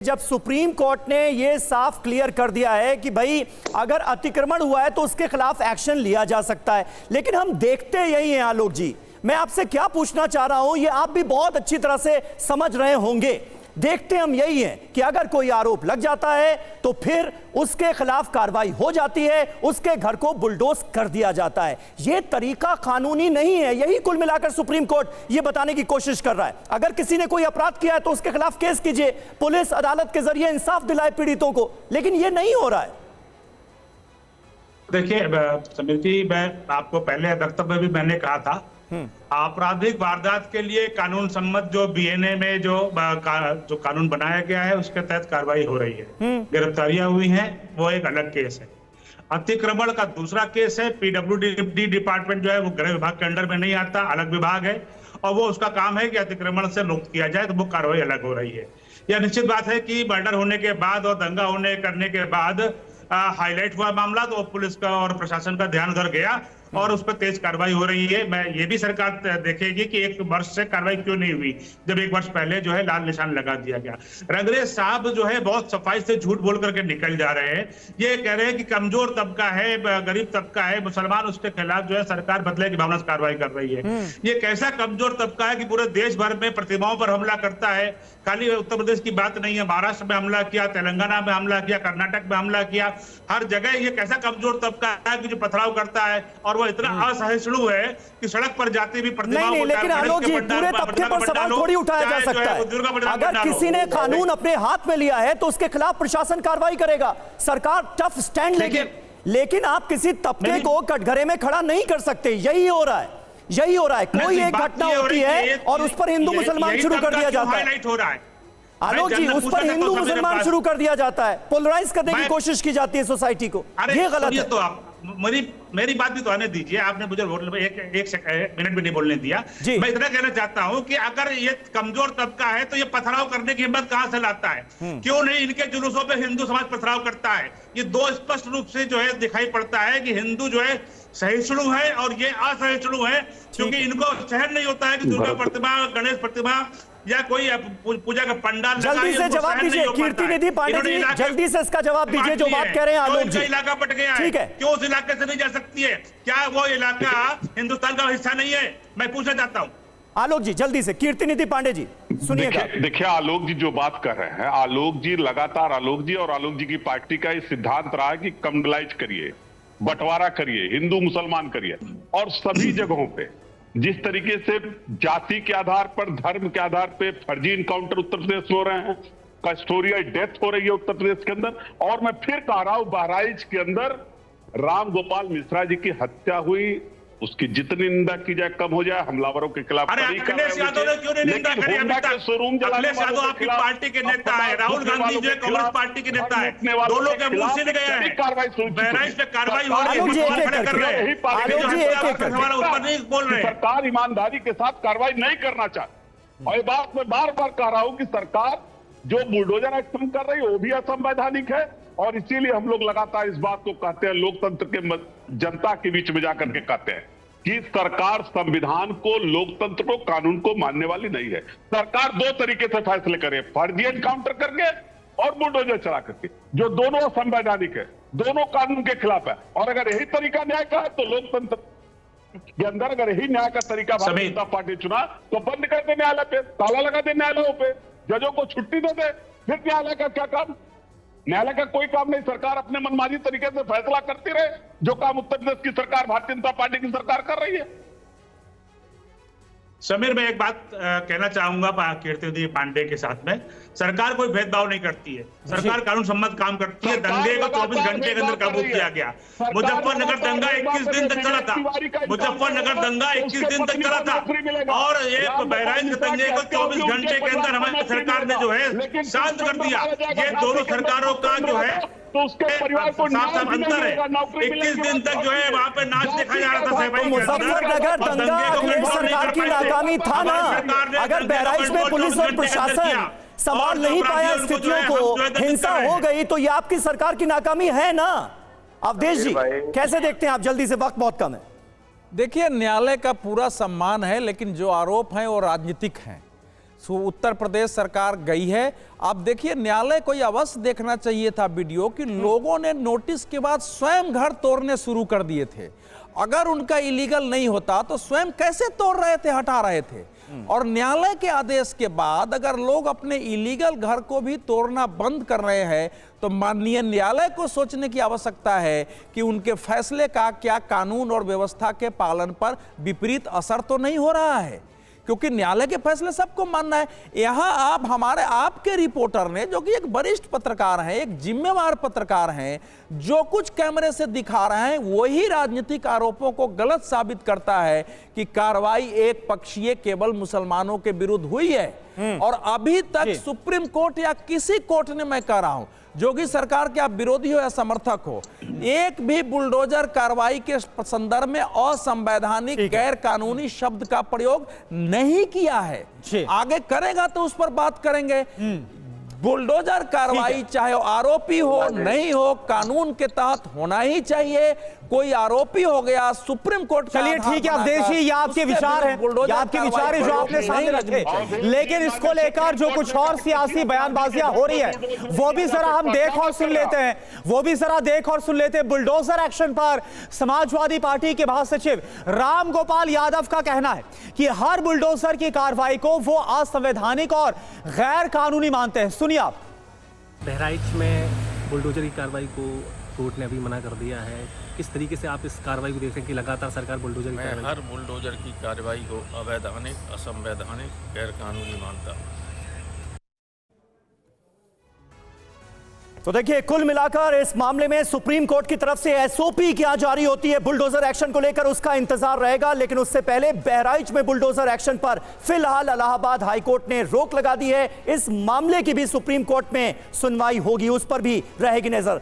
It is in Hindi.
जब सुप्रीम कोर्ट ने यह साफ क्लियर कर दिया है कि भाई अगर अतिक्रमण हुआ है तो उसके खिलाफ एक्शन लिया जा सकता है, लेकिन हम देखते यही हैं। आलोक जी, मैं आपसे क्या पूछना चाह रहा हूं, ये आप भी बहुत अच्छी तरह से समझ रहे होंगे। देखते हम यही हैं कि अगर कोई आरोप लग जाता है तो फिर उसके खिलाफ कार्रवाई हो जाती है, उसके घर को बुलडोज कर दिया जाता है। यह तरीका कानूनी नहीं है। यही कुल मिलाकर सुप्रीम कोर्ट यह बताने की कोशिश कर रहा है। अगर किसी ने कोई अपराध किया है तो उसके खिलाफ केस कीजिए, पुलिस अदालत के जरिए इंसाफ दिलाए पीड़ितों को, लेकिन यह नहीं हो रहा है। देखिए समीर जी, मैं आपको पहले वक्तव्य में भी मैंने कहा था, आपराधिक वारदात के लिए कानून सम्मत जो बीएनए में जो कानून बनाया गया है उसके तहत कार्रवाई हो रही है। गिरफ्तारियां हुई हैं, वो एक अलग केस है। अतिक्रमण का दूसरा केस है। पीडब्ल्यूडी डिपार्टमेंट जो है वो गृह विभाग के अंडर में नहीं आता, अलग विभाग है, और वो उसका काम है कि अतिक्रमण से मुक्त किया जाए, तो वो कार्रवाई अलग हो रही है। यह निश्चित बात है कि मर्डर होने के बाद और दंगा करने के बाद हाईलाइट हुआ मामला, तो पुलिस का और प्रशासन का ध्यान उधर गया और उस पर तेज कार्रवाई हो रही है। मैं ये भी सरकार देखेगी कि एक वर्ष से कार्रवाई क्यों नहीं हुई, जब एक वर्ष पहले जो है लाल निशान लगा दिया गया। रंगरेज साहब जो है बहुत सफाई से झूठ बोल करके निकल जा रहे हैं। ये कह रहे हैं कि कमजोर तबका है, गरीब तबका है, मुसलमान, उसके खिलाफ जो है सरकार बदले की भावना से कार्रवाई कर रही है। ये कैसा कमजोर तबका है कि पूरे देश भर में प्रतिमाओं पर हमला करता है। खाली उत्तर प्रदेश की बात नहीं है, महाराष्ट्र में हमला किया, तेलंगाना में हमला किया, कर्नाटक में हमला किया, हर जगह ये कैसा कमजोर तबका है कि जो पथराव करता है, और वो इतना असहिष्णु है कि सड़क पर जाती भी प्रतिमाओं को, लेकिन आलोक जी, पूरे तबके पर सवाल थोड़ी उठाया जा सकता है। अगर किसी ने कानून अपने हाथ में लिया है तो उसके खिलाफ प्रशासन कार्रवाई करेगा, सरकार टफ स्टैंड लेगी, लेकिन आप किसी तबके को कटघरे में खड़ा नहीं कर सकते। यही हो रहा है, यही हो रहा है। कोई एक घटना होती है और उस पर हिंदू मुसलमान शुरू कर दिया जाता है। आलोक जी, उस पर हिंदू मुसलमान शुरू कर दिया जाता है, पोलराइज करने की कोशिश की जाती है सोसाइटी को। ये गलत है। तो आप मेरी बात भी तो आने दीजिए। आपने मुझे एक मिनट भी नहीं बोलने दिया। मैं इतना कहना चाहता हूं कि अगर ये कमजोर तबका है तो ये पथराव करने की हिम्मत कहां से लाता है? क्यों नहीं इनके जुलूसों पे हिंदू समाज पथराव करता है? ये दो स्पष्ट रूप से जो है दिखाई पड़ता है कि हिंदू जो है सहिष्णु है और ये असहिष्णु है, क्योंकि इनको सहन नहीं होता है कि दुर्गा प्रतिमा, गणेश प्रतिमा या कोई पूजा का पंडाल। जल्दी से जवाब दीजिए कीर्ति निधि पांडे जी, जल्दी से इसका जवाब दीजिए जो बात कह रहे हैं आलोक जी। इलाका बट गया है, ठीक है, क्यों उस इलाके से नहीं जा सकती है? क्या वो इलाका हिंदुस्तान का हिस्सा नहीं है? मैं पूछना चाहता हूँ। आलोक जी जल्दी से, कीर्ति निधि पांडे जी सुनिएगा। देखिए आलोक जी जो बात कर रहे हैं, आलोक जी लगातार, आलोक जी और आलोक जी की पार्टी का ये सिद्धांत रहा है कि कम्युनलाइज करिए, बंटवारा करिए, हिंदू मुसलमान करिए, और सभी जगहों पे जिस तरीके से जाति के आधार पर, धर्म के आधार पे फर्जी इनकाउंटर उत्तर प्रदेश में हो रहे हैं, कस्टोरियल डेथ हो रही है उत्तर प्रदेश के अंदर, और मैं फिर कह रहा हूं बहराइच के अंदर राम गोपाल मिश्रा जी की हत्या हुई, उसकी जितनी निंदा की जाए कम हो जाए। हमलावरों के खिलाफ अखिलेश यादव ने क्यों नहीं निंदा करी अभी तक? अखिलेश यादव आपकी पार्टी के नेता है, राहुल गांधी जो कांग्रेस पार्टी के नेता है, दोनों के मुंह से गया है। बहराइच पे कार्रवाई हो रही है, सरकार ईमानदारी के साथ कार्रवाई नहीं करना चाहती। और ये बात मैं बार बार कह रहा हूं कि सरकार जो बुलडोजर एक्शन कर रही है वो भी असंवैधानिक है, और इसीलिए हम लोग लगातार इस बात को कहते हैं, लोकतंत्र के जनता के बीच में जाकर के कहते हैं कि सरकार संविधान को, लोकतंत्र को, कानून को मानने वाली नहीं है। सरकार दो तरीके से फैसले करे, फर्जी एनकाउंटर करके और बुलडोजर चला करके, जो दोनों असंवैधानिक है, दोनों कानून के खिलाफ है। और अगर यही तरीका न्याय का है तो लोकतंत्र के अंदर अगर यही न्याय का तरीका भारतीय जनता पार्टी चुना तो बंद कर दे न्यायालय पे, ताला लगा दे न्यायालयों पे, जजों को छुट्टी दे दे, फिर न्यायालय का क्या काम? न्यायालय का कोई काम नहीं। सरकार अपने मनमानी तरीके से फैसला करती रहे, जो काम उत्तर प्रदेश की सरकार, भारतीय जनता पार्टी की सरकार कर रही है। समीर, मैं एक बात कहना चाहूंगा कीर्ति पांडे के साथ में, सरकार कोई भेदभाव नहीं करती है, सरकार कानून सम्मत काम करती है। दंगे को 24 घंटे के अंदर काबू किया गया। मुजफ्फरनगर दंगा 21 दिन तक चला था, मुजफ्फरनगर दंगा 21 दिन तक चला था, और एक बहराइच के दंगे को 24 घंटे के अंदर हमारी सरकार ने जो है शांत कर दिया। ये दोनों सरकारों का जो है तो उसके परिवार को अंतर है। 21 दिन तक जो है वहां पे नाच देखा जा रहा था। मुजफ्फरनगर दंगा अखिलेश सरकार की नाकामी था ना। अगर बहराइच में पुलिस और प्रशासन संभाल नहीं पाया स्थितियों को, हिंसा हो गई, तो ये आपकी सरकार की नाकामी है ना। अवधेश जी कैसे देखते हैं आप? जल्दी से, वक्त बहुत कम है। देखिए, न्यायालय का पूरा सम्मान है, लेकिन जो आरोप हैं वो राजनीतिक हैं। उत्तर प्रदेश सरकार गई है। आप देखिए, न्यायालय को यह अवश्य देखना चाहिए था वीडियो कि लोगों ने नोटिस के बाद स्वयं घर तोड़ने शुरू कर दिए थे। अगर उनका इलीगल नहीं होता तो स्वयं कैसे तोड़ रहे थे, हटा रहे थे। और न्यायालय के आदेश के बाद अगर लोग अपने इलीगल घर को भी तोड़ना बंद कर रहे हैं तो माननीय न्यायालय को सोचने की आवश्यकता है कि उनके फैसले का क्या कानून और व्यवस्था के पालन पर विपरीत असर तो नहीं हो रहा है, क्योंकि न्यायालय के फैसले सबको मानना है। यहां आप हमारे आपके रिपोर्टर ने, जो कि एक वरिष्ठ पत्रकार हैं, एक जिम्मेवार पत्रकार हैं, जो कुछ कैमरे से दिखा रहे हैं वही राजनीतिक आरोपों को गलत साबित करता है कि कार्रवाई एक पक्षीय केवल मुसलमानों के विरुद्ध हुई है। और अभी तक सुप्रीम कोर्ट या किसी कोर्ट ने, मैं कह रहा हूं, जोगी सरकार के आप विरोधी हो या समर्थक हो, एक भी बुलडोजर कार्रवाई के संदर्भ में असंवैधानिक गैर कानूनी शब्द का प्रयोग नहीं किया है। आगे करेगा तो उस पर बात करेंगे। बुलडोजर कार्रवाई चाहे आरोपी हो नहीं हो, कानून के तहत होना ही चाहिए। कोई आरोपी हो गया, सुप्रीम कोर्ट, चलिए ठीक है, अवधेश जी, ये आपके विचार हैं, ये आपके विचार हैं जो आपने सामने रखे, लेकिन इसको लेकर जो कुछ और सियासी बयानबाजियां हो रही है वो भी जरा हम देख और सुन लेते हैं। बुलडोजर एक्शन पर समाजवादी पार्टी के महासचिव राम गोपाल यादव का कहना है कि हर बुलडोजर की कार्रवाई को वो असंवैधानिक और गैर कानूनी मानते हैं। सुनिए आप। बहराइच में बुलडोजर की कार्रवाई को कोर्ट ने अभी मना कर दिया है। किस तरीके से आप इस कार्रवाई को देख रहे हैं कि लगातार सरकार बुलडोजर की मैं कार्रवाई? हर बुलडोजर की कार्रवाई को अवैधानिक, असंवैधानिक, गैर कानूनी मानता हूँ। तो देखिए, कुल मिलाकर इस मामले में सुप्रीम कोर्ट की तरफ से एसओपी क्या जारी होती है बुलडोजर एक्शन को लेकर, उसका इंतजार रहेगा। लेकिन उससे पहले बहराइच में बुलडोजर एक्शन पर फिलहाल इलाहाबाद हाईकोर्ट ने रोक लगा दी है। इस मामले की भी सुप्रीम कोर्ट में सुनवाई होगी, उस पर भी रहेगी नजर।